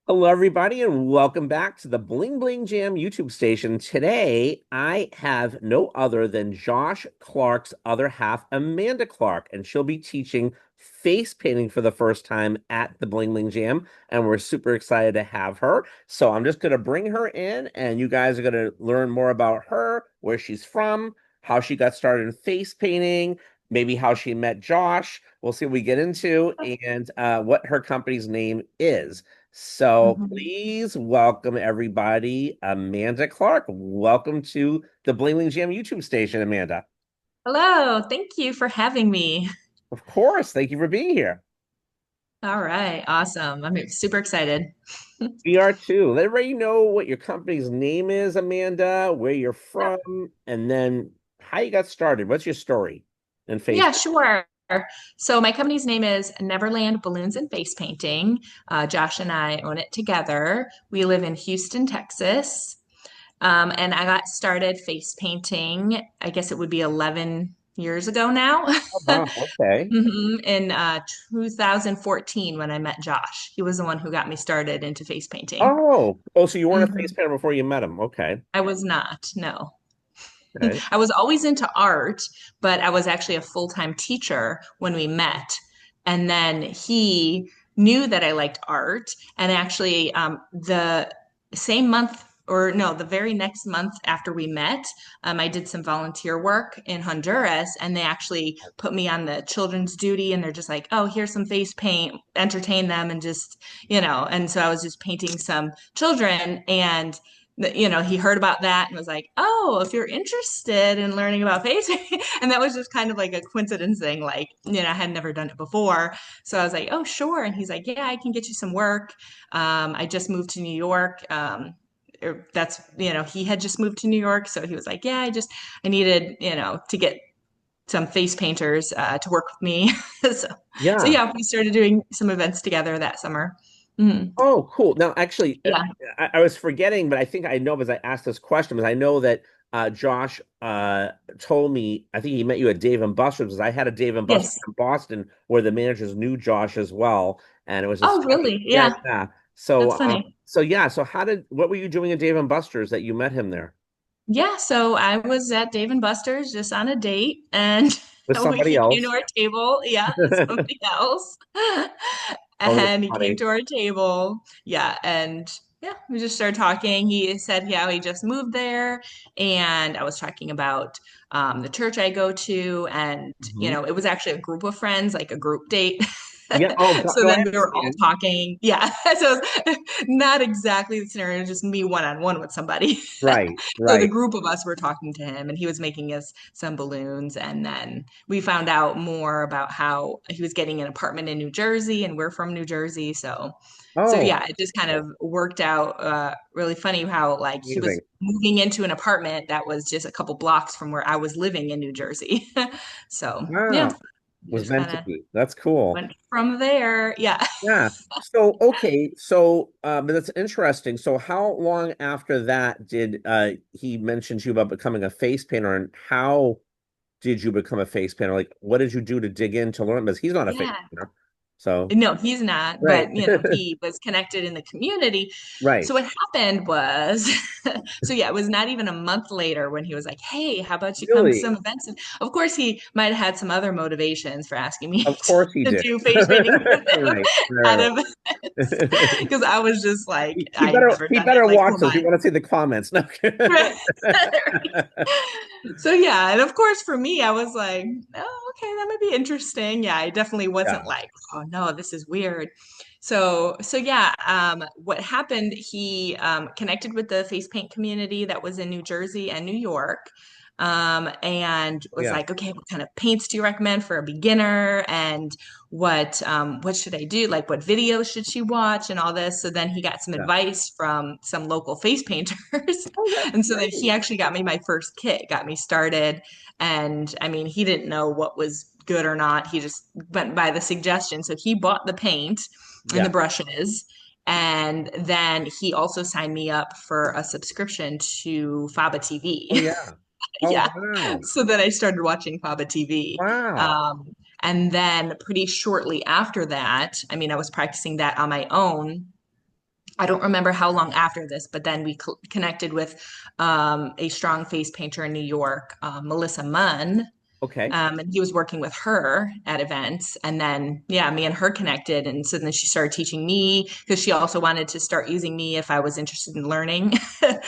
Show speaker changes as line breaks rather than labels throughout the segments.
Hello, everybody, and welcome back to the Bling Bling Jam YouTube station. Today, I have no other than Josh Clark's other half, Amanda Clark, and she'll be teaching face painting for the first time at the Bling Bling Jam, and we're super excited to have her. So I'm just going to bring her in, and you guys are going to learn more about her, where she's from, how she got started in face painting, maybe how she met Josh. We'll see what we get into, and what her company's name is. So
Mhm.
please welcome everybody, Amanda Clark. Welcome to the Bling Bling Jam YouTube station, Amanda.
Hello, thank you for having me.
Of course. Thank you for being here.
All right, awesome. I'm super excited.
We are too. Let everybody know what your company's name is, Amanda, where you're
Yep.
from, and then how you got started. What's your story in
Yeah,
Facebook?
sure. So my company's name is Neverland Balloons and Face Painting. Josh and I own it together. We live in Houston, Texas. And I got started face painting, I guess it would be 11 years ago now.
Oh, wow. Okay.
In 2014 when I met Josh. He was the one who got me started into face painting.
Oh, so you weren't a face
Mhm.
painter before you met him. Okay.
I was not, no.
Okay.
I was always into art, but I was actually a full-time teacher when we met. And then he knew that I liked art. And actually, the same month, or no, the very next month after we met, I did some volunteer work in Honduras, and they actually put me on the children's duty. And they're just like, oh, here's some face paint, entertain them, and just, And so I was just painting some children. And he heard about that and was like, "Oh, if you're interested in learning about facing," and that was just kind of like a coincidence thing. Like, I had never done it before, so I was like, "Oh, sure." And he's like, "Yeah, I can get you some work." I just moved to New York. He had just moved to New York, so he was like, "Yeah, I needed, to get some face painters to work with me." so, so
Yeah.
yeah, we started doing some events together that summer. Mhm.
Oh, cool. Now, actually,
Yeah.
I was forgetting, but I think I know because I asked this question, because I know that Josh told me, I think he met you at Dave and Buster's, because I had a Dave and Buster's
Yes.
in Boston where the managers knew Josh as well. And it was just
Oh,
funny.
really?
Yeah,
Yeah.
yeah. So,
That's funny.
what were you doing at Dave and Buster's that you met him there
Yeah, so I was at Dave and Buster's just on a date, and
with somebody
he came to
else?
our table. Yeah, somebody else.
Oh, that's
And he came
funny.
to our table. Yeah, and yeah, we just started talking. He said, yeah, he just moved there, and I was talking about the church I go to, and
Mhm.
it was actually a group of friends, like a group date.
Yeah. Oh,
So
no, I
then we were all
understand.
talking. Yeah, so not exactly the scenario, just me one on one with somebody.
Right,
So the
right.
group of us were talking to him, and he was making us some balloons. And then we found out more about how he was getting an apartment in New Jersey, and we're from New Jersey. So
Oh,
yeah, it just kind of worked out. Really funny how like he
amazing.
was moving into an apartment that was just a couple blocks from where I was living in New Jersey. So yeah,
Wow.
we
Was
just
meant
kind
to
of
be. That's cool.
went from there. Yeah.
Yeah. So, okay. So, that's interesting. So, how long after that did he mention to you about becoming a face painter, and how did you become a face painter? Like, what did you do to dig in to learn? Because he's not a face
Yeah.
painter. So,
No, he's not,
right.
but he was connected in the community.
Right.
So what happened was, so yeah, it was not even a month later when he was like, "Hey, how about you come to some
Really?
events?" And of course, he might have had some other motivations for asking me
Of course he
to
did.
do face painting with him
Right.
at
Right.
events,
Right.
because I was just like,
He
I've
better
never
he
done it.
better
Like, who
watch
am
this. We
I?
want to see the comments. No.
Right. So yeah, and of course for me, I was like, oh, okay, that might be interesting. Yeah, I definitely wasn't
Yeah.
like, oh no, this is weird. So yeah, what happened, he connected with the face paint community that was in New Jersey and New York. And was
Yeah.
like, okay, what kind of paints do you recommend for a beginner? And what should I do? Like, what videos should she watch and all this? So then he got some
Yeah.
advice from some local face painters.
Oh, that's
And so then he
great.
actually got me my first kit, got me started. And I mean, he didn't know what was good or not. He just went by the suggestion. So he bought the paint and the
Yeah.
brushes. And then he also signed me up for a subscription to Faba
Oh,
TV.
yeah. Oh,
Yeah.
wow.
So then I started watching Faba TV.
Wow.
And then pretty shortly after that, I mean, I was practicing that on my own I don't remember how long after this, but then we connected with a strong face painter in New York, Melissa Munn.
Okay.
And he was working with her at events. And then, yeah, me and her connected. And so then she started teaching me because she also wanted to start using me if I was interested in learning.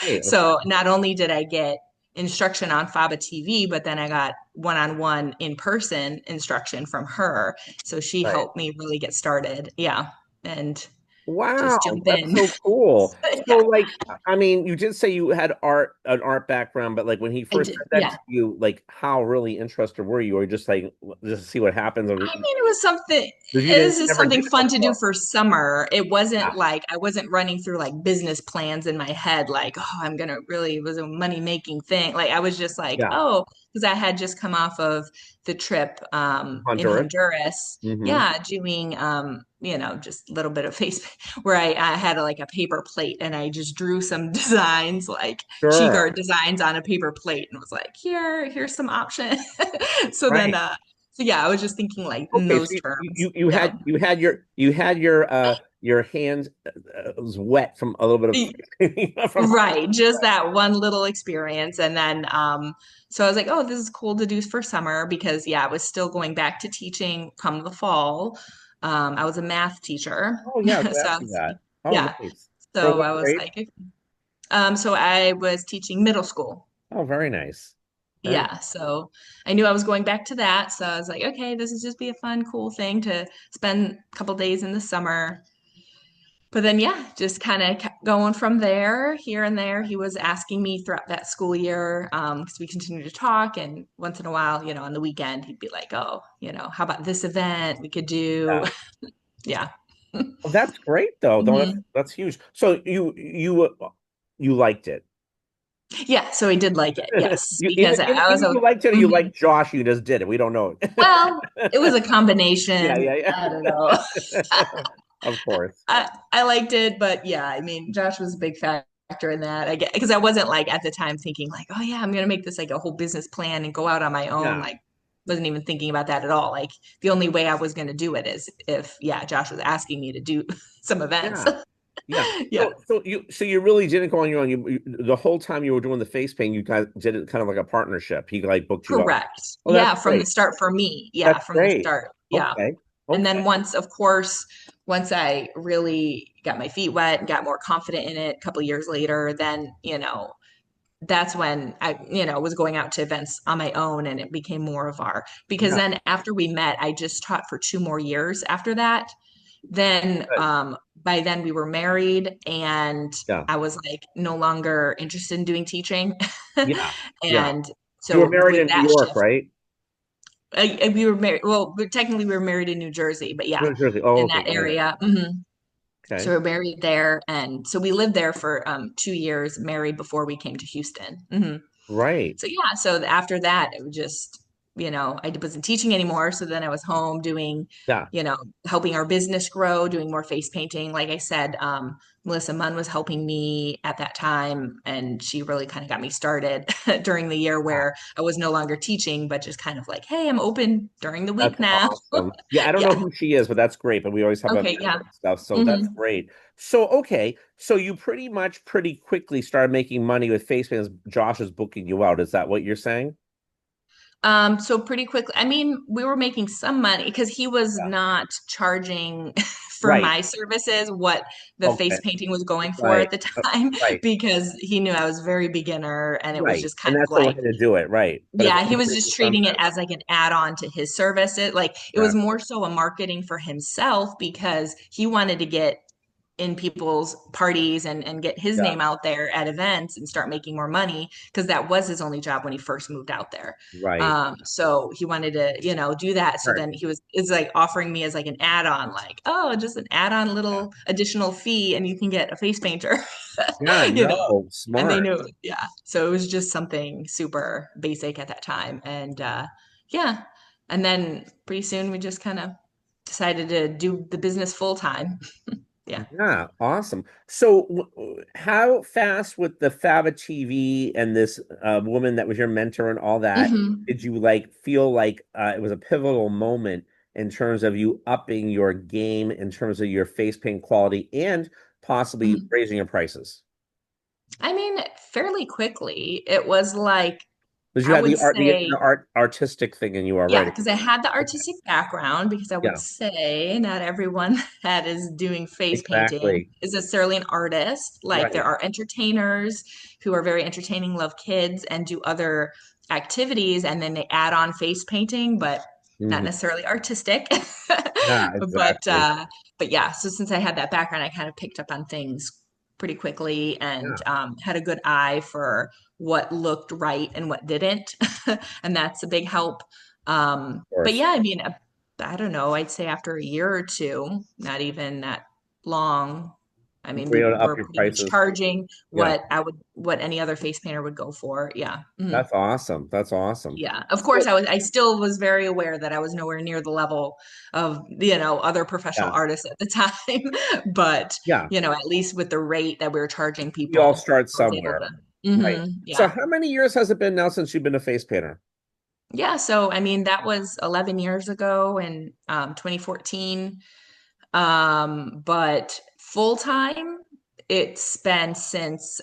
Hey,
So not only did I get instruction on FABA TV, but then I got one-on-one in-person instruction from her. So she
right.
helped me really get started. Yeah. And just
Wow,
jump
that's
in.
so cool. So,
Yeah,
like, I mean, you did say you had an art background, but like when he
I
first
did.
said that
Yeah.
to you, like, how really interested were you, or just like just to see what happens, or
I mean, it was something,
because you
this
didn't
is
never
something
did it
fun to do
before?
for summer. It wasn't
Yeah,
like I wasn't running through like business plans in my head, like, oh, I'm gonna really, it was a money making thing. Like I was just like,
yeah,
oh, because I had just come off of the trip in
Honduras.
Honduras.
Mm-hmm.
Yeah, doing just a little bit of face where I had like a paper plate and I just drew some designs, like cheek
Sure.
art designs on a paper plate and was like, here's some options. So then
Right.
so yeah, I was just thinking like in
Okay.
those
So
terms. Yeah.
you had your hands was wet from a little bit of from
Right. Just that one little experience. And then so I was like, oh, this is cool to do for summer because yeah, I was still going back to teaching come the fall. I was a math teacher.
oh yeah, I was
So
gonna ask you that. Oh,
yeah.
nice. For
So
what
I was
grade?
like, so I was teaching middle school.
Oh, very nice. Very
Yeah, so I knew I was going back to that. So I was like, okay, this is just be a fun, cool thing to spend a couple days in the summer. But then, yeah, just kind of kept going from there, here and there. He was asking me throughout that school year, because we continued to talk. And once in a while, on the weekend, he'd be like, oh, how about this event we could do?
yeah.
Yeah.
Well, that's great though. Though
Mhm.
that's huge. So you liked it.
Yeah, so he did like it. Yes,
You
because I was
either
a,
you liked it or you
mhm.
liked Josh. You just did it. We don't know it.
Well, it was a
Yeah,
combination.
yeah,
I don't know.
yeah. Of course.
I liked it, but yeah, I mean, Josh was a big factor in that. I get because I wasn't like at the time thinking like, oh yeah, I'm gonna make this like a whole business plan and go out on my own.
Yeah,
Like, wasn't even thinking about that at all. Like, the only way I was gonna do it is if yeah, Josh was asking me to do some events.
yeah, yeah.
Yeah,
So you really didn't go on your own. The whole time you were doing the face paint, you guys did it kind of like a partnership. He like booked you up.
correct.
Oh, that's
Yeah, from the
great.
start for me. Yeah,
That's
from the
great.
start. Yeah.
Okay.
And
Okay.
then once, of course, once I really got my feet wet and got more confident in it a couple years later, then, that's when I, was going out to events on my own and it became more of our, because
Yeah.
then after we met, I just taught for 2 more years after that. Then
Good.
by then we were married and
Yeah.
I was like no longer interested in doing teaching.
Yeah. Yeah.
And
You were
so
married
with
in New
that
York,
shift,
right?
we were married. Well, technically we were married in New Jersey, but yeah,
New Jersey. Oh,
in
okay.
that
Got it.
area. So
Okay.
we're married there, and so we lived there for 2 years, married before we came to Houston.
Right.
So yeah, so after that, it was just, I wasn't teaching anymore. So then I was home doing,
Yeah.
helping our business grow, doing more face painting. Like I said, Melissa Munn was helping me at that time, and she really kind of got me started during the year
Yeah.
where I was no longer teaching, but just kind of like, hey, I'm open during the week
That's
now.
awesome. Yeah, I don't know
Yeah.
who she is, but that's great. But we always have a
Okay.
mentor
Yeah.
and stuff, so that's
hmm
great. So okay, so you pretty quickly started making money with face paint as Josh is booking you out. Is that what you're saying?
So pretty quickly, I mean, we were making some money because he was
Yeah.
not charging for
Right.
my services what the
Okay.
face painting was going for
Right.
at the time
Right.
because he knew I was very beginner and it was
Right.
just kind
And
of
that's the way
like,
to do it. Right. But it's
yeah, he was just
increasing
treating it
sometimes.
as like an add-on to his service. It was
Exactly.
more so a marketing for himself because he wanted to get in people's parties and get his
Yeah.
name out there at events and start making more money because that was his only job when he first moved out there.
Right.
So he wanted to, do that. So
Right.
then is like offering me as like an add-on, like, oh, just an add-on
Yeah.
little additional fee and you can get a face painter,
Yeah.
you know.
No.
And they
Smart.
knew, yeah. So it was just something super basic at that time. And yeah. And then pretty soon we just kind of decided to do the business full time. Yeah.
Yeah, awesome. So, how fast with the Fava TV and this woman that was your mentor and all that,
hmm
did you like feel like it was a pivotal moment in terms of you upping your game in terms of your face paint quality and possibly
Mhm.
raising your prices?
I mean, fairly quickly. It was like,
Because you
I
had
would
the
say,
artistic thing in you
yeah,
already.
because I had the
Okay.
artistic background, because I would
Yeah,
say not everyone that is doing face painting
exactly.
is necessarily an artist. Like there
Right.
are entertainers who are very entertaining, love kids, and do other activities, and then they add on face painting, but not
Hmm.
necessarily artistic.
Yeah,
But
exactly.
uh, but yeah, so since I had that background, I kind of picked up on things pretty quickly and
Yeah,
had a good eye for what looked right and what didn't. And that's a big help.
of
But
course.
yeah, I mean, I don't know. I'd say after a year or two, not even that long. I mean,
We're
we
able to up
were
your
pretty much
prices.
charging
Yeah,
what any other face painter would go for. Yeah. Mhm.
that's awesome. That's awesome.
Yeah. Of course,
So,
I still was very aware that I was nowhere near the level of, other professional
yeah,
artists at the time. But,
yeah.
at least with the rate that we were charging
We all
people,
start
I was able
somewhere.
to.
Right. So
Yeah.
how many years has it been now since you've been a face painter?
Yeah, so I mean that was 11 years ago in 2014. But full time, it's been since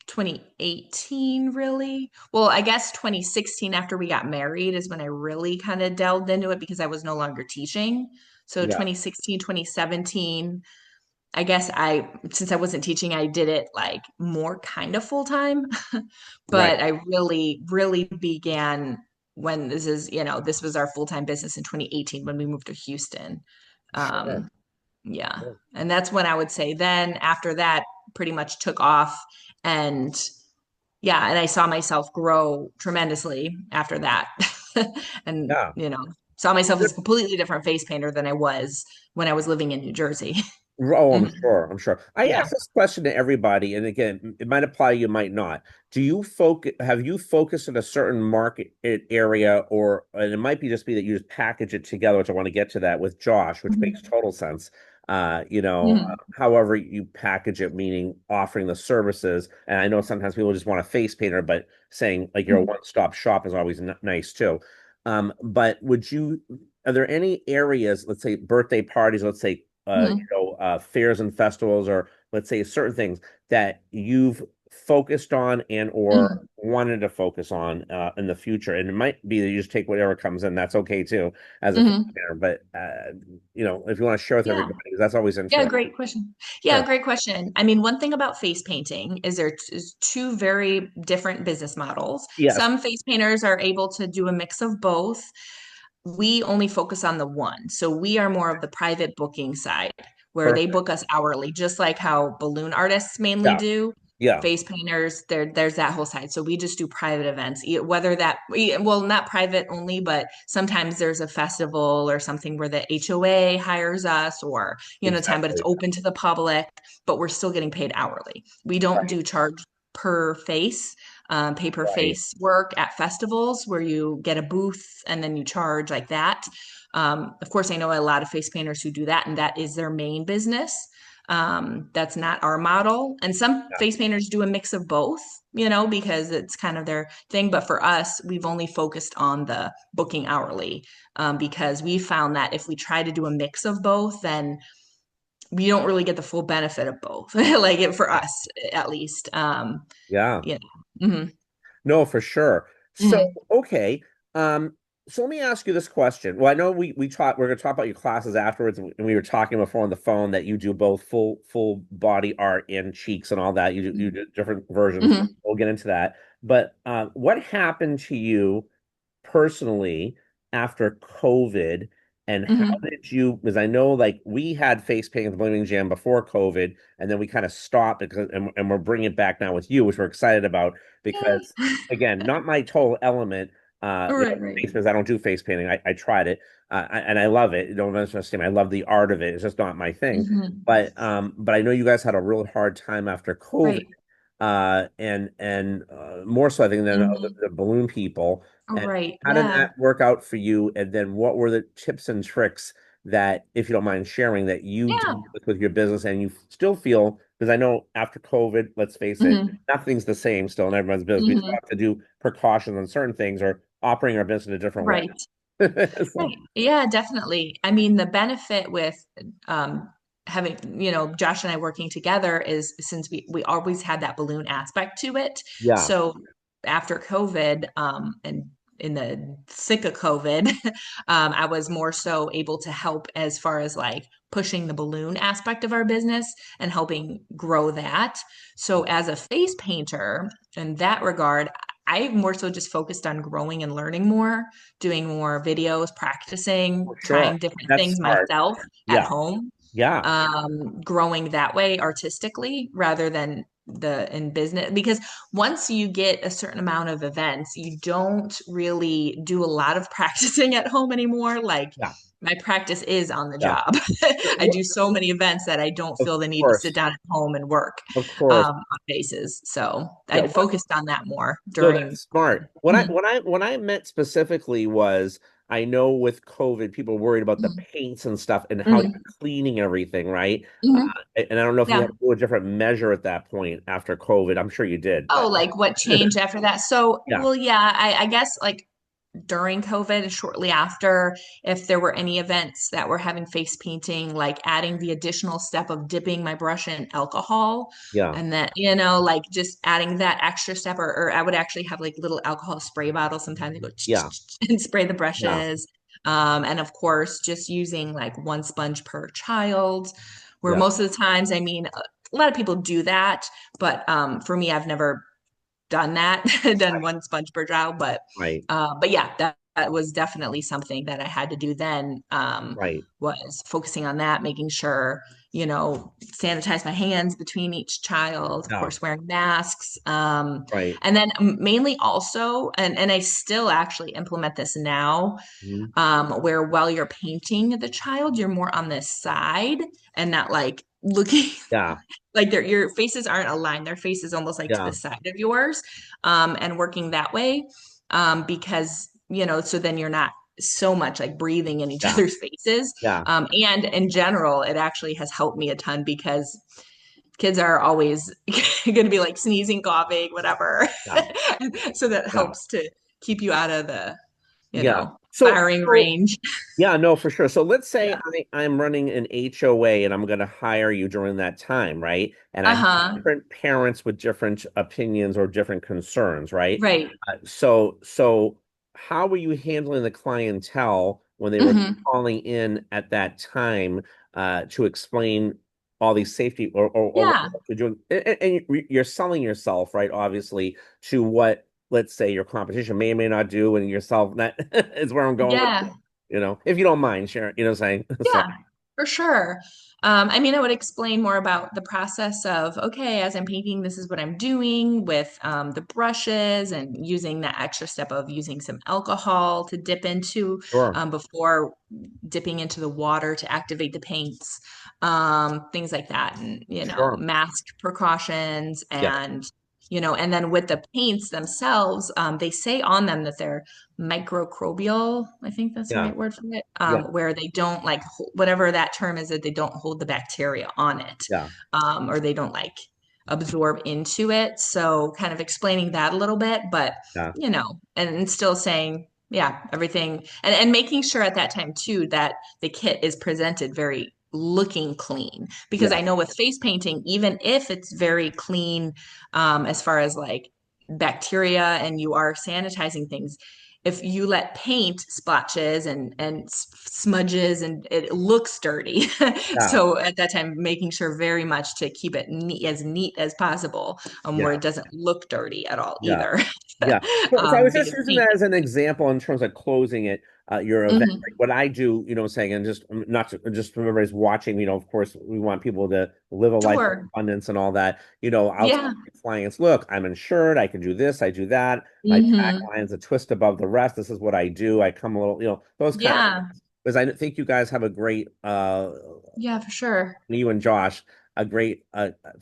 2018, really. Well, I guess 2016 after we got married is when I really kind of delved into it because I was no longer teaching. So
Yeah,
2016, 2017. I guess since I wasn't teaching, I did it like more kind of full time.
right.
But I really, really began when this was our full time business in 2018 when we moved to Houston.
Sure.
Um, yeah.
Sure.
And that's when I would say then after that pretty much took off. And yeah, and I saw myself grow tremendously after that. And,
Yeah.
saw myself as a completely different face painter than I was when I was living in New Jersey.
Oh, I'm
Mhm.
sure. I'm sure. I
Yeah.
ask this question to everybody, and again, it might apply, you might not. Do you focus, have you focused in a certain market area, or, and it might be just be that you just package it together, which I want to get to that with Josh, which makes
Mhm.
total sense.
Mhm.
However you package it, meaning offering the services. And I know sometimes people just want a face painter, but saying like you're a
Mhm.
one-stop shop is always nice too. But are there any areas, let's say birthday parties, let's say
Mhm.
fairs and festivals, or let's say certain things that you've focused on and or
Mhm.
wanted to focus on in the future? And it might be that you just take whatever comes in. That's okay too, as a
Mhm.
fair. But if you want to share with
Yeah.
everybody, because that's always
Yeah,
interesting.
great question. Yeah,
Sure.
great question. I mean, one thing about face painting is is two very different business models.
Yes.
Some face painters are able to do a mix of both. We only focus on the one. So we are more of the private booking side where they
Perfect.
book us hourly, just like how balloon artists mainly
Yeah.
do.
Yeah.
Face painters, there's that whole side. So we just do private events, whether well, not private only, but sometimes there's a festival or something where the HOA hires us or, time, but it's
Exactly.
open to the public, but we're still getting paid hourly. We don't
Right.
do charge per face pay per
Right.
face work at festivals where you get a booth and then you charge like that. Of course, I know a lot of face painters who do that, and that is their main business. That's not our model. And some
Yeah.
face painters do a mix of both, because it's kind of their thing. But for us, we've only focused on the booking hourly because we found that if we try to do a mix of both, then we don't really get the full benefit of both, like it for
Yeah.
us at least.
Yeah.
You know. Mm-hmm.
No, for sure. So,
Mm-hmm.
okay. So let me ask you this question. Well, I know we're gonna talk about your classes afterwards, and we were talking before on the phone that you do both full body art and cheeks and all that. You do different versions.
Mm-hmm.
We'll get into that. But what happened to you personally after COVID, and how
Mm-hmm.
did you? Because I know like we had face painting at the Bling Bling Jam before COVID, and then we kind of stopped because, and we're bringing it back now with you, which we're excited about because
Yay.
again, not my total element.
Right, right.
Face because I don't do face painting. I tried it, and I love it. Don't understand. I love the art of it. It's just not my thing.
Mm-hmm.
But I know you guys had a real hard time after COVID,
Right.
and more so I think than
Mm-hmm.
the balloon people. And
Right.
how did
Yeah.
that work out for you? And then what were the tips and tricks that, if you don't mind sharing, that you
Yeah.
do with your business and you still feel, because I know after COVID, let's face it,
Mm-hmm.
nothing's the same still in everyone's business. We still
Mm-hmm.
have to do precautions on certain things or operating our business in a different way.
Right.
So,
Right. Yeah, definitely. I mean, the benefit with um, having, you know, Josh and I working together is since we always had that balloon aspect to it.
Yeah,
So after COVID, and in the thick of COVID, I was more so able to help as far as like pushing the balloon aspect of our business and helping grow that. So as a face painter, in that regard, I more so just focused on growing and learning more, doing more videos, practicing,
for sure.
trying different
That's
things
smart.
myself at
Yeah,
home,
yeah,
growing that way artistically rather than the in business. Because once you get a certain amount of events, you don't really do a lot of practicing at home anymore. Like
yeah,
my practice is on the
yeah.
job.
So,
I do so many events that I don't
of
feel the need to sit
course,
down at home and work
of course.
on bases. So
Yeah.
I focused on that more
No,
during.
that's smart.
Mhm,
What I meant specifically was I know with COVID, people worried about the
mhm,
paints and stuff and how you're
mhm,
cleaning everything, right?
mhm.
And I don't know if you had
Yeah.
to do a different measure at that point after COVID. I'm sure you did,
Oh,
but
like what changed after that? So,
yeah,
well, yeah, I guess like during COVID and shortly after, if there were any events that were having face painting, like adding the additional step of dipping my brush in alcohol.
yeah,
And then, you know, like just adding that extra step, or I would actually have like little alcohol spray bottles sometimes. I go
yeah,
and spray the
yeah,
brushes. And of course, just using like one sponge per child, where
yeah,
most of the times, I mean, a lot of people do that, but for me, I've never done that, done one sponge per child,
right,
but yeah, that was definitely something that I had to do then.
right,
Was focusing on that, making sure, you know, sanitize my hands between each child, of
yeah,
course, wearing masks.
right,
And then mainly also, and I still actually implement this now,
mhm,
where while you're painting the child, you're more on the side and not like looking
yeah,
like your faces aren't aligned. Their face is almost like to the
yeah,
side of yours, and working that way, because you know, so then you're not so much like breathing in each
yeah,
other's faces.
yeah,
And in general, it actually has helped me a ton because kids are always going to be like sneezing, coughing, whatever.
yeah,
So that
yeah,
helps to keep you out of the, you
yeah.
know,
So,
firing
so
range.
yeah, no, for sure. So let's say
Yeah.
I'm running an HOA and I'm going to hire you during that time, right? And I have
Uh-huh.
different parents with different opinions or different concerns, right?
Right.
So how were you handling the clientele when they were
Hmm.
calling in at that time to explain all these safety or what
Yeah.
you're doing? And you're selling yourself, right? Obviously, to what, let's say, your competition may or may not do, and yourself, that is where I'm going with
Yeah.
if you don't mind sharing, what I'm saying? So,
Yeah, for sure. I mean, I would explain more about the process of, okay, as I'm painting, this is what I'm doing with the brushes and using that extra step of using some alcohol to dip into
sure,
before dipping into the water to activate the paints, things like that. And, you know,
sure.
mask precautions
Yeah,
and, you know, and then with the paints themselves, they say on them that they're microbial, I think that's the
yeah,
right word for it,
yeah,
where they don't like whatever that term is, that they don't hold the bacteria on it,
yeah,
or they don't like absorb into it. So kind of explaining that a little bit, but
yeah,
you know, and still saying, yeah, everything, and making sure at that time too that the kit is presented very looking clean, because
yeah,
I know with face painting, even if it's very clean, as far as like bacteria and you are sanitizing things, if you let paint splotches and smudges and it looks dirty.
yeah,
So at that time, making sure very much to keep it neat as possible, where
yeah,
it doesn't look dirty at all
yeah.
either.
Yeah. So I was just
Because
using
paint.
that as an example in terms of closing it, your event. Like
Mhm.
what I do, saying, and just not to, just from everybody's watching, of course, we want people to live a life of
Sure.
abundance and all that. I'll tell
Yeah.
my clients, look, I'm insured. I can do this. I do that. My
Hmm.
tagline is a twist above the rest. This is what I do. I come a little, those kind of
Yeah.
things. Because I think you guys have a great,
Yeah, for sure.
you and Josh, a great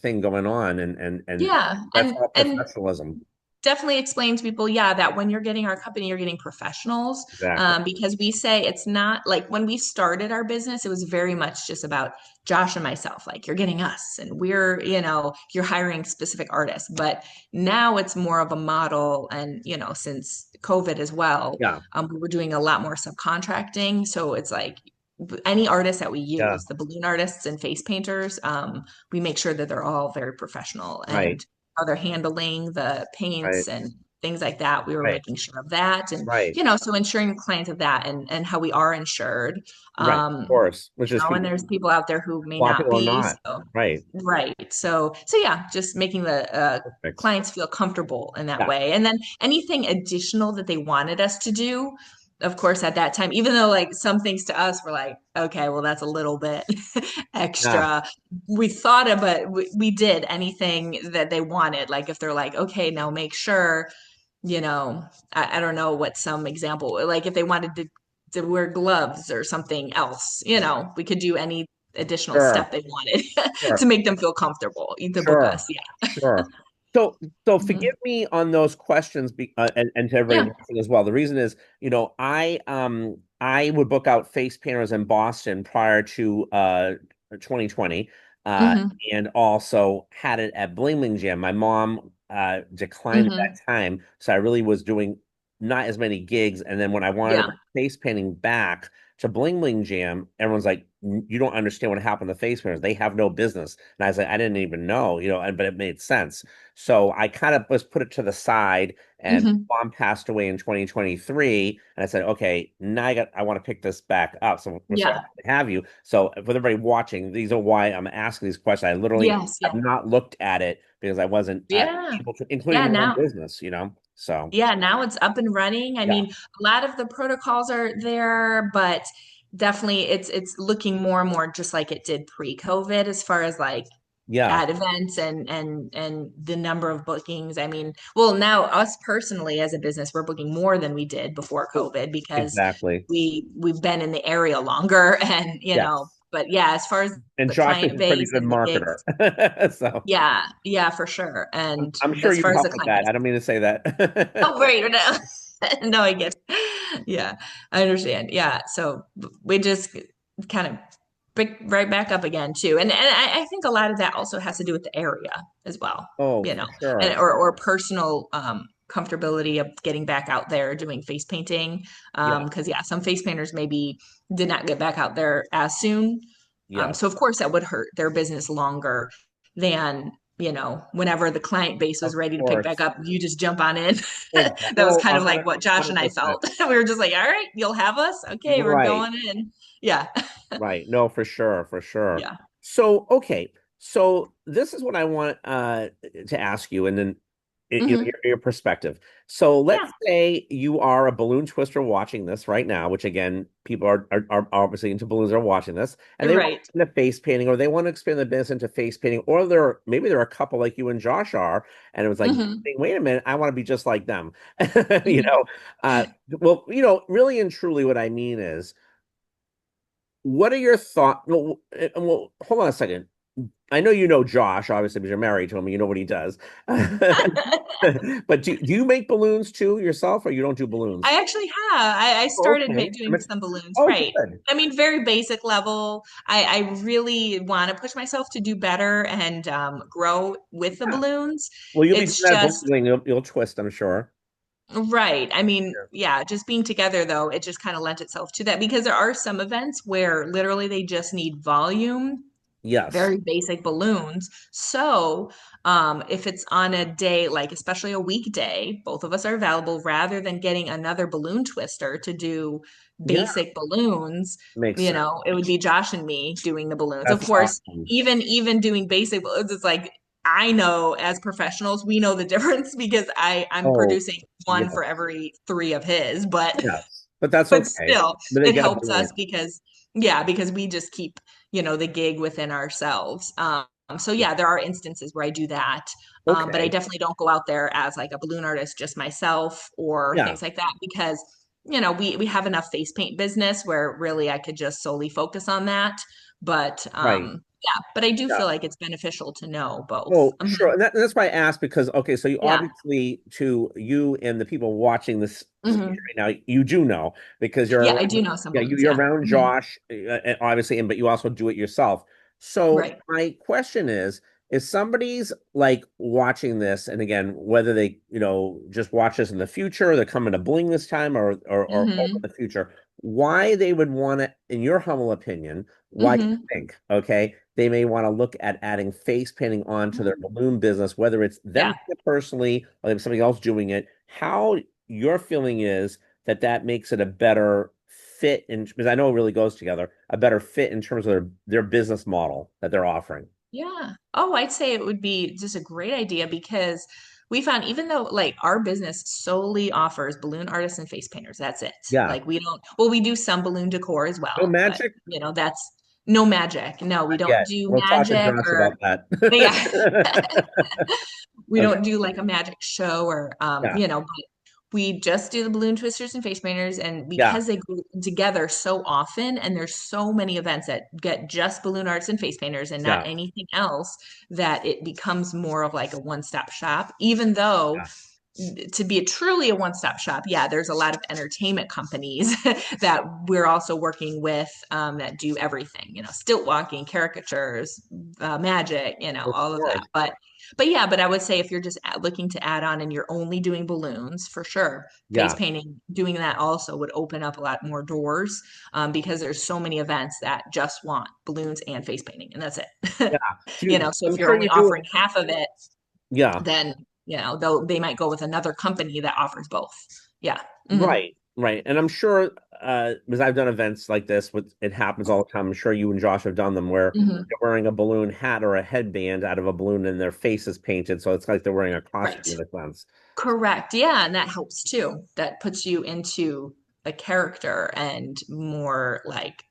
thing going on. And
Yeah.
that's all
And
professionalism.
definitely explain to people, yeah, that when you're getting our company, you're getting professionals.
Exactly.
Because we say it's not like when we started our business, it was very much just about Josh and myself. Like you're getting us, and we're, you know, you're hiring specific artists. But now it's more of a model, and you know, since COVID as well,
Yeah.
we were doing a lot more subcontracting. So it's like any artists that we
Yeah.
use, the balloon artists and face painters, we make sure that they're all very professional
Right.
and how they're handling the
Right.
paints and things like that. We were
Right.
making sure of that, and
Right.
so ensuring clients of that and how we are insured.
Right. Of course. Which is
And
huge.
there's people out there who
A
may
lot of
not
people are
be.
not.
So
Right.
right. So yeah, just making the
Perfect.
clients feel comfortable in that
Yeah.
way. And then anything additional that they wanted us to do, of course, at that time, even though like some things to us were like, okay, well, that's a little bit
Yeah.
extra. We thought of it, we did anything that they wanted. Like if they're like, okay, now make sure, I don't know what some example, like if they wanted to wear gloves or something else, we could do any additional
Sure.
step they wanted to
Sure.
make them feel comfortable to book us.
Sure. Sure. So, so
Mhm.
forgive me on those questions, and to everybody
Yeah.
watching as well. The reason is, I would book out face painters in Boston prior to 2020, uh,
Hmm.
and also had it at Bling Bling Jam. My mom declined at
Hmm.
that time, so I really was doing not as many gigs. And then when I wanted to
Yeah.
bring face painting back to Bling Bling Jam, everyone's like, "You don't understand what happened to face painters. They have no business." And I was like, I didn't even know, but it made sense. So I kind of was put it to the side, and
Hmm.
mom passed away in 2023. And I said, okay, now I want to pick this back up. So we're so
Yeah.
happy to have you. So for everybody watching, these are why I'm asking these questions. I literally
Yes.
have
Yeah.
not looked at it because I wasn't
Yeah.
able to, including
Yeah.
my own
Now,
business. So
yeah, now it's up and running. I
yeah,
mean, a lot of the protocols are there, but definitely it's looking more and more just like it did pre-COVID as far as like
yeah,
at events and the number of bookings. I mean, well, now us personally as a business, we're booking more than we did before COVID because
exactly.
we've been in the area longer and
Yes.
but yeah, as far as
And
the
Josh is
client
a pretty
base
good
and the
marketer.
gigs,
So
yeah, yeah, for sure.
I'm,
And
I'm sure
as
you
far as the
help with
client
that.
base.
I don't mean to say that.
Oh, right. No, no, I get it. Yeah, I understand. Yeah. So we just kind of pick right back up again too. And I think a lot of that also has to do with the area as well,
Oh,
you
for
know, and
sure.
or personal comfortability of getting back out there doing face painting.
Yeah.
Because yeah, some face painters maybe did not get back out there as soon. So
Yes.
of course that would hurt their business longer than whenever the client base was
Of
ready to pick back
course.
up, you just jump on in.
Exactly.
That was
Oh,
kind of like what Josh and I
100%.
felt. We were just like, all right, you'll have us. Okay, we're
Right.
going in. Yeah.
Right. No, for sure, for sure.
Yeah.
So, okay. So this is what I want to ask you, and then
Hmm.
your perspective. So let's
Yeah.
say you are a balloon twister watching this right now, which again, people are obviously into balloons are watching this, and they want
Right.
into face painting, or they want to expand the business into face painting, or maybe they're a couple like you and Josh are, and it was like,
Hmm.
wait a minute, I want to be just like them. You
Hmm.
know, well, really and truly, what I mean is, what are your thoughts? Well, hold on a second. I know you know Josh, obviously, because you're married to him and you know what he does. But do you make balloons too yourself, or you don't do balloons?
I actually have. I
Oh,
started
okay.
doing some balloons,
Oh,
right?
good.
I mean, very basic level. I really want to push myself to do better and grow with the
Yeah.
balloons.
Well, you'll be doing
It's
that bling
just
bling. You'll twist, I'm sure.
right. I mean,
Yeah.
yeah, just being together though, it just kind of lent itself to that because there are some events where literally they just need volume,
Yes.
very basic balloons. So, if it's on a day, like especially a weekday, both of us are available rather than getting another balloon twister to do
Yeah.
basic balloons.
Makes sense.
It would be Josh and me doing the balloons. Of
That's
course,
awesome.
even doing basic balloons, it's like I know as professionals, we know the difference because I'm
Oh,
producing one
yes.
for every three of his, but
Yes. But that's
but
okay.
still
But they
it
get a
helps us
balloon.
because yeah, because we just keep the gig within ourselves. So yeah, there are instances where I do that, but I
Okay.
definitely don't go out there as like a balloon artist just myself or
Yeah.
things like that because we have enough face paint business where really I could just solely focus on that, but
Right.
yeah, but I do
Yeah.
feel like it's beneficial to know both.
Oh, sure.
Mhm.
And that's why I asked because, okay, so you
Yeah.
obviously, to you and the people watching this speech
Hmm.
right now, you do know because you're
Yeah, I
around,
do know some
yeah,
balloons.
you're
Yeah.
around
Hmm.
Josh, obviously, but you also do it yourself. So
Right.
my question is somebody's like watching this, and again, whether they, just watch this in the future, they're coming to Bling this time or over
Hmm.
the future, why they would want to, in your humble opinion, why do you
Hmm.
think, okay, they may want to look at adding face painting onto their balloon business, whether it's them
Yeah.
doing it personally or there's somebody else doing it, how your feeling is that that makes it a better fit in, because I know it really goes together, a better fit in terms of their business model that they're offering.
Yeah. Oh, I'd say it would be just a great idea because we found even though like our business solely offers balloon artists and face painters, that's it.
Yeah.
Like we don't, well, we do some balloon decor as
No
well, but
magic?
that's no magic. No, we
Not
don't
yet.
do
We'll talk to
magic
Josh
or
about that.
yeah, we
Okay.
don't do like a magic show or
Yeah.
but we just do the balloon twisters and face painters. And
Yeah.
because they go together so often and there's so many events that get just balloon arts and face painters and not
Yeah.
anything else, that it becomes more of like a one-stop shop, even though
Yeah.
to be truly a one-stop shop, yeah, there's a lot of entertainment companies that we're also working with that do everything, stilt walking, caricatures, magic,
Of
all of that.
course.
But yeah, but I would say if you're just looking to add on and you're only doing balloons, for sure, face
Yeah.
painting, doing that also would open up a lot more doors because there's so many events that just want balloons and face painting, and that's it.
Yeah.
So
I'm
if you're
sure
only
you do it.
offering half of it,
Yeah.
then they might go with another company that offers both. Yeah. Hmm.
Right. Right. And I'm sure, because I've done events like this, with it happens all the time. I'm sure you and Josh have done them where
Hmm.
they're wearing a balloon hat or a headband out of a balloon and their face is painted. So it's like they're wearing a
Right.
costume in a sense.
Correct. Yeah, and that helps too. That puts you into a character and more like,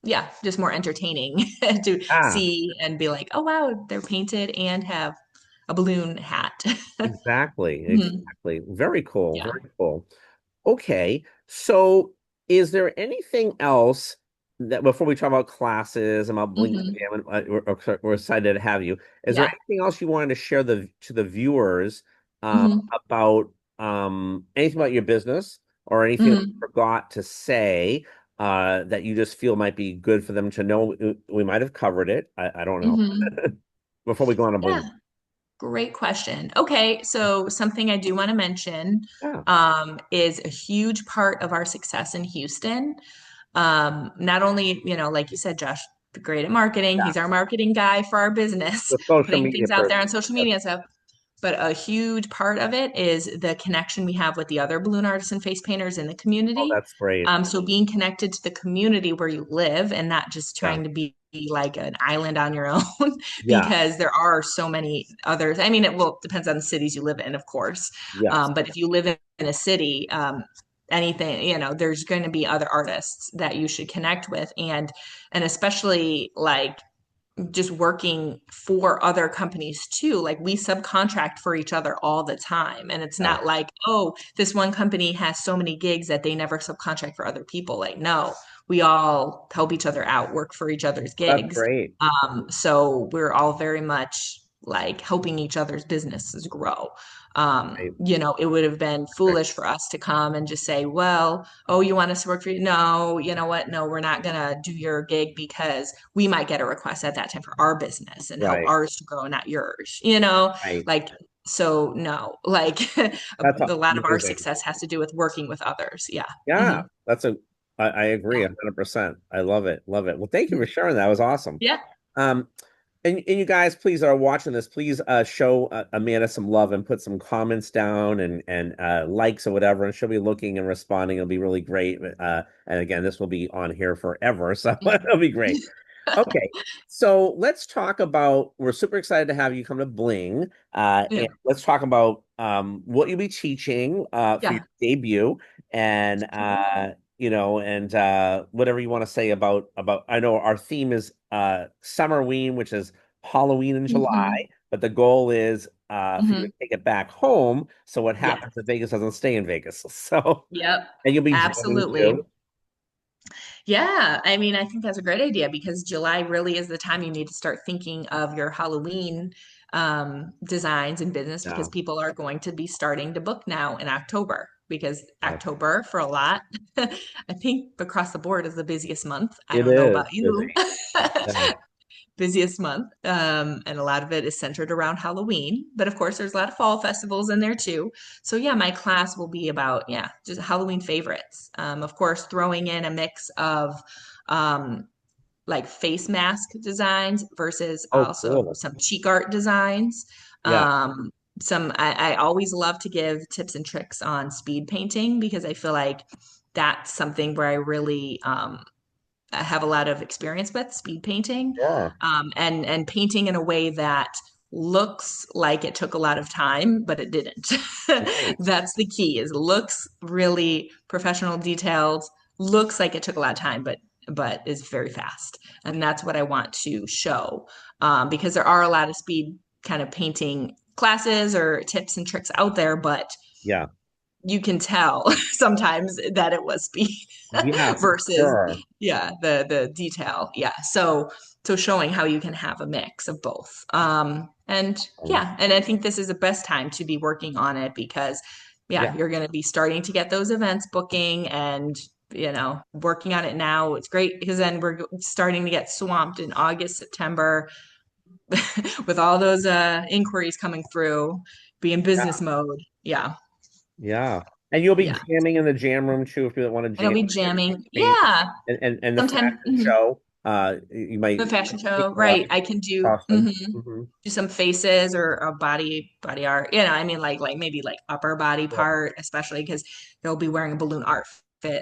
yeah, just more entertaining to
Ah,
see and be like, oh wow, they're painted and have a balloon hat.
exactly.
Mhm.
Exactly. Very cool.
Yeah.
Very cool. Okay. So is there anything else that before we talk about classes and about Bling
Hmm.
Jam, and we're excited to have you. Is there
Yeah.
anything else you wanted to share to the viewers
Hmm.
about anything about your business or anything that
Hmm.
you forgot to say that you just feel might be good for them to know? We might have covered it. I don't know.
Hmm.
Before we go on to
Yeah.
Bling.
Great question. Okay, so something I do want to mention
Yeah.
is a huge part of our success in Houston. Not only, like you said, Josh, great at marketing.
Yeah.
He's our marketing guy for our business,
The social
putting
media
things out there on
person.
social
Yes.
media and stuff. But a huge part of it is the connection we have with the other balloon artists and face painters in the
Oh,
community.
that's great.
So being connected to the community where you live and not just
Yeah.
trying to be like an island on your own,
Yeah.
because there are so many others. I mean, it depends on the cities you live in, of course.
Yes.
But if you live in a city, anything, there's going to be other artists that you should connect with, and especially like just working for other companies too. Like we subcontract for each other all the time. And it's
Yeah.
not like, oh, this one company has so many gigs that they never subcontract for other people. Like, no, we all help each other out, work for each other's
That's
gigs.
great.
So we're all very much like helping each other's businesses grow.
Right.
It would have been
Right.
foolish for us to come and just say, well, oh, you want us to work for you? No, you know what? No, we're not going to do your gig because we might get a request at that time for our business and help
Right.
ours to grow, not yours,
Right.
like, so no, like
That's
a lot of our
amazing.
success has to do with working with others. Yeah.
Yeah,
Hmm.
I agree
Yeah.
100%. I love it. Love it. Well, thank you for sharing that. That was awesome.
Yeah.
Um, and you guys, please are watching this. Please show Amanda some love and put some comments down and likes or whatever. And she'll be looking and responding. It'll be really great. And again, this will be on here forever, so it'll be great. Okay, so let's talk about. We're super excited to have you come to Bling,
Yeah.
and let's talk about what you'll be teaching for your
Yeah.
debut, and whatever you want to say about. I know our theme is Summerween, which is Halloween in
Hmm.
July, but the goal is for you to
Hmm.
take it back home. So what
Yeah.
happens in Vegas doesn't stay in Vegas. So
Yep.
and you'll be jamming
Absolutely.
too.
Yeah, I mean, I think that's a great idea because July really is the time you need to start thinking of your Halloween designs and business because
Yeah,
people are going to be starting to book now in October because
yeah.
October for a lot, I think across the board is the busiest month. I
It
don't know
is
about
busy.
you.
Yeah.
busiest month. And a lot of it is centered around Halloween. But of course, there's a lot of fall festivals in there too. So yeah, my class will be about, yeah, just Halloween favorites. Of course, throwing in a mix of um, like face mask designs versus
Oh,
also
cool.
some cheek art designs.
Yeah.
Um, I always love to give tips and tricks on speed painting because I feel like that's something where I really have a lot of experience with speed painting,
Sure.
and painting in a way that looks like it took a lot of time, but it didn't.
Right.
That's the key, is looks really professional, detailed, looks like it took a lot of time, but is very fast. And that's what I want to show, because there are a lot of speed kind of painting classes or tips and tricks out there, but
Yeah.
you can tell sometimes that it was speed
Yeah, for
versus,
sure.
yeah, the detail. Yeah. So showing how you can have a mix of both. And yeah, and I think this is the best time to be working on it because
Yeah.
yeah, you're going to be starting to get those events booking and working on it now. It's great because then we're starting to get swamped in August, September with all those inquiries coming through, be in business mode. Yeah.
Yeah. And you'll be
Yeah.
jamming in the jam room too if you want to
And I'll
jam
be
and
jamming.
paint.
Yeah.
And the
Sometime
fashion show, you
the
might
fashion
make
show,
a lot
right?
of
I can do
costumes. Hmm.
do some faces or a body art. I mean like maybe like upper body
Sure.
part, especially because they'll be wearing a balloon art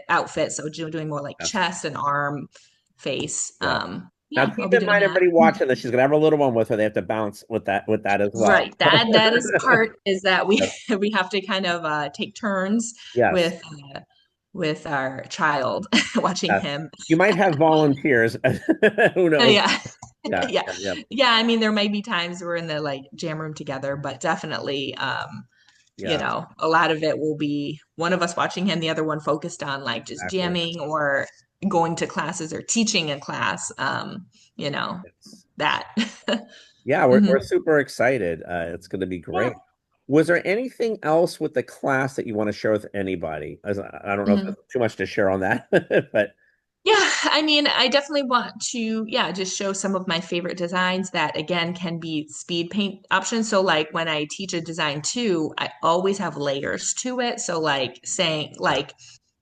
outfit. So doing more like
Yes.
chest and arm, face.
Yeah. Now
Yeah, I'll
keep
be
in
doing
mind,
that.
everybody watching this, she's gonna have her little one with her. They have to bounce with that as well.
Right. That is part is that we we have to kind of take turns
Yes.
with uh, with our child watching
Yes.
him.
You might have volunteers. Who knows?
Yeah.
Yeah.
Yeah.
Yeah. Yeah.
Yeah. I mean, there might be times we're in the like jam room together, but definitely,
Yeah.
a lot of it will be one of us watching him, the other one focused on like just
Exactly.
jamming or going to classes or teaching a class. You know,
It's,
that.
yeah, we're
Mhm.
super excited. It's going to be
Yeah.
great. Was there anything else with the class that you want to share with anybody? I don't know if
Mhm.
there's too much to share on that, but
Yeah, I mean, I definitely want to, yeah, just show some of my favorite designs that again can be speed paint options. So like when I teach a design too, I always have layers to it. So like saying
yeah,
like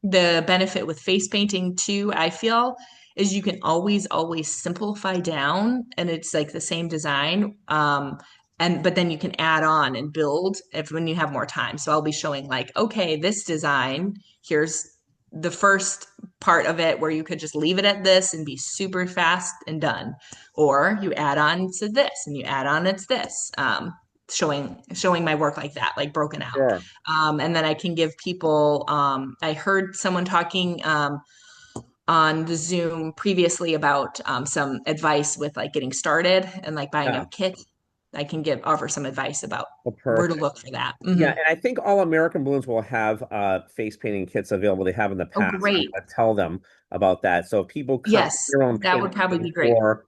the benefit with face painting too, I feel is you can always simplify down and it's like the same design. And but then you can add on and build if when you have more time. So I'll be showing like, okay, this design, here's the first part of it where you could just leave it at this and be super fast and done, or you add on to this and you add on it's this, showing my work like that, like broken out.
sure.
And then I can give people. I heard someone talking on the Zoom previously about some advice with like getting started and like buying a
Yeah,
kit. I can give offer some advice about
well,
where to
perfect.
look for that.
Yeah, and I think all American Balloons will have face painting kits available. They have in the
Oh,
past.
great.
I tell them about that. So if people come with
Yes,
their own
that would probably be
painting
great.
or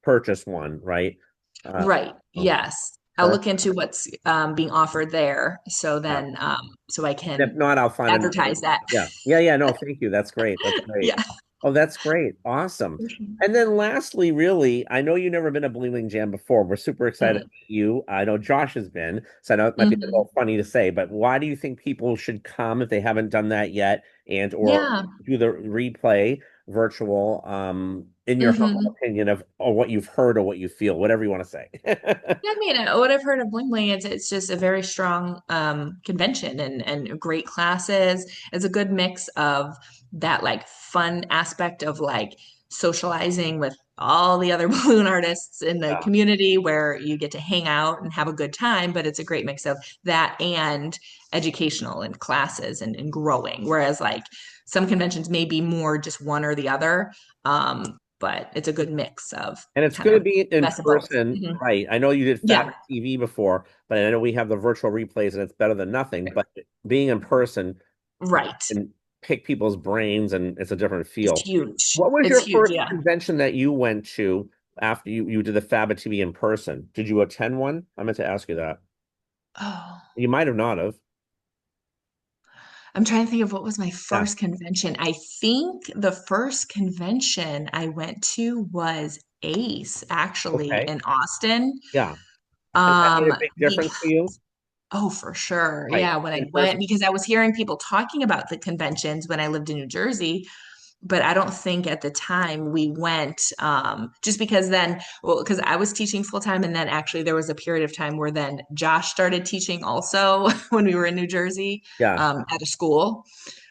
purchase one, right? Uh,
Right.
so
Yes. I'll look
perfect.
into what's being offered there. So
Yeah.
then, so I
And if
can
not, I'll find another.
advertise that.
Yeah. Yeah. Yeah. No, thank you. That's great. That's great.
Yeah.
Oh, that's great. Awesome. And then lastly, really, I know you've never been to Bling Bling Jam before. We're super excited
Mm-hmm.
about you. I know Josh has been, so I know it might be a
Mm-hmm.
little funny to say, but why do you think people should come if they haven't done that yet and or
Yeah.
do the replay virtual in your humble
Mm-hmm.
opinion of or what you've heard or what you feel, whatever you want to say.
Yeah, I mean, what I've heard of Bling Bling, it's just a very strong convention and great classes. It's a good mix of that like fun aspect of like socializing with all the other balloon artists in the
Yeah.
community where you get to hang out and have a good time, but it's a great mix of that and educational and classes and growing. Whereas like some conventions may be more just one or the other. But it's a good mix of
And it's
kind
going to
of
be in
best of both.
person,
Mhm.
right? I know you did
Yeah.
Fat TV before, but I know we have the virtual replays and it's better than nothing. But being in person
Right.
and pick people's brains and it's a different
It's
feel.
huge.
What was
It's
your
huge.
first
Yeah.
convention that you went to after you did the Faba TV in person? Did you attend one? I meant to ask you that.
Oh,
You might have not have.
I'm trying to think of what was my
Yeah.
first convention. I think the first convention I went to was Ace actually
Okay.
in Austin.
Yeah. Has that made
Um,
a big
be-
difference for you?
oh, for sure.
Right.
Yeah, when I
In
went,
person.
because I was hearing people talking about the conventions when I lived in New Jersey, but I don't think at the time we went, just because then, well, because I was teaching full time, and then actually there was a period of time where then Josh started teaching also when we were in New Jersey,
Yeah.
at a school.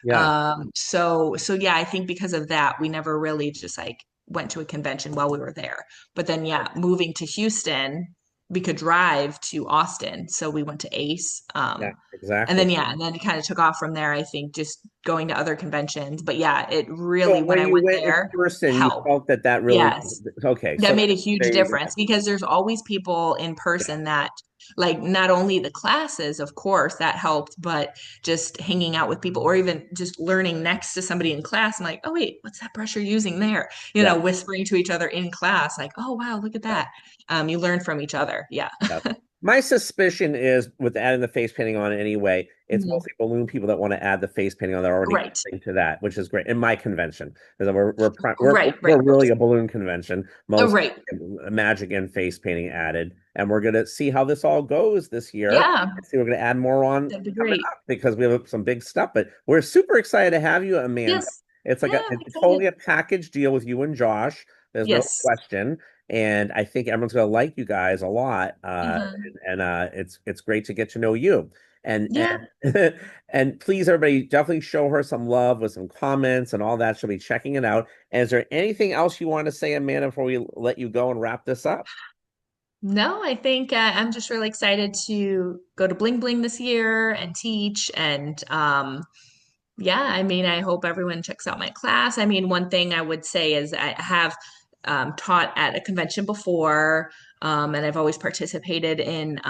Yeah.
So yeah, I think because of that, we never really just like went to a convention while we were there. But then yeah, moving to Houston, we could drive to Austin. So we went to Ace.
Yeah.
And
Exactly.
then yeah, and then it kind of took off from there, I think, just going to other conventions. But yeah, it
So
really when
when
I
you
went
went in
there,
person, you
helped.
felt that that really,
Yes,
okay.
that
So
made a huge
there you
difference
go.
because there's always people in
Yeah.
person that like not only the classes, of course, that helped, but just hanging out with people or even just learning next to somebody in class. I'm like, oh wait, what's that brush you're using there?
Yeah.
Whispering to each other in class, like, oh wow, look at
Yeah.
that. You learn from each other. Yeah.
Yeah. My suspicion is with adding the face painting on anyway, it's
Mhm.
mostly balloon people that want to add the face painting on. They're already
Right.
coming to that, which is great in my convention because
Right.
we're
Right.
really a balloon convention, most
Right.
magic and face painting added, and we're gonna see how this all goes this year.
Yeah,
And see, we're gonna add more on
that'd be
coming
great.
up because we have some big stuff. But we're super excited to have you, Amanda.
Yes.
It's like
Yeah, I'm
it's
excited.
totally a package deal with you and Josh. There's no
Yes.
question. And I think everyone's going to like you guys a lot.
Uh-huh.
And it's great to get to know you.
Yeah.
And and please, everybody, definitely show her some love with some comments and all that. She'll be checking it out. And is there anything else you want to say, Amanda, before we let you go and wrap this up?
No, I think I'm just really excited to go to Bling Bling this year and teach. And yeah, I mean, I hope everyone checks out my class. I mean, one thing I would say is I have taught at a convention before, and I've always participated in,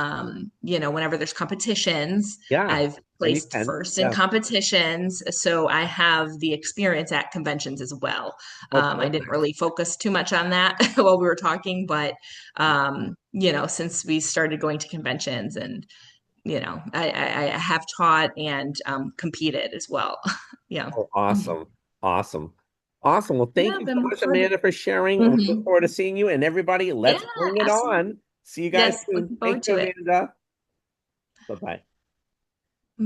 whenever there's competitions,
Yeah,
I've
and you
placed
can.
first in
Yeah.
competitions. So I have the experience at conventions as well.
Oh,
I didn't
perfect.
really focus too much on that while we were talking, but, since we started going to conventions and I have taught and competed as well. Yeah.
Oh,
Mhm.
awesome. Awesome. Awesome. Well, thank
Yeah,
you so
been
much,
forward.
Amanda, for sharing. We look
Hmm.
forward to seeing you. And everybody,
Yeah,
let's bring it
absolutely.
on. See you guys
Yes,
soon.
looking
Thank
forward
you,
to it.
Amanda. Bye-bye.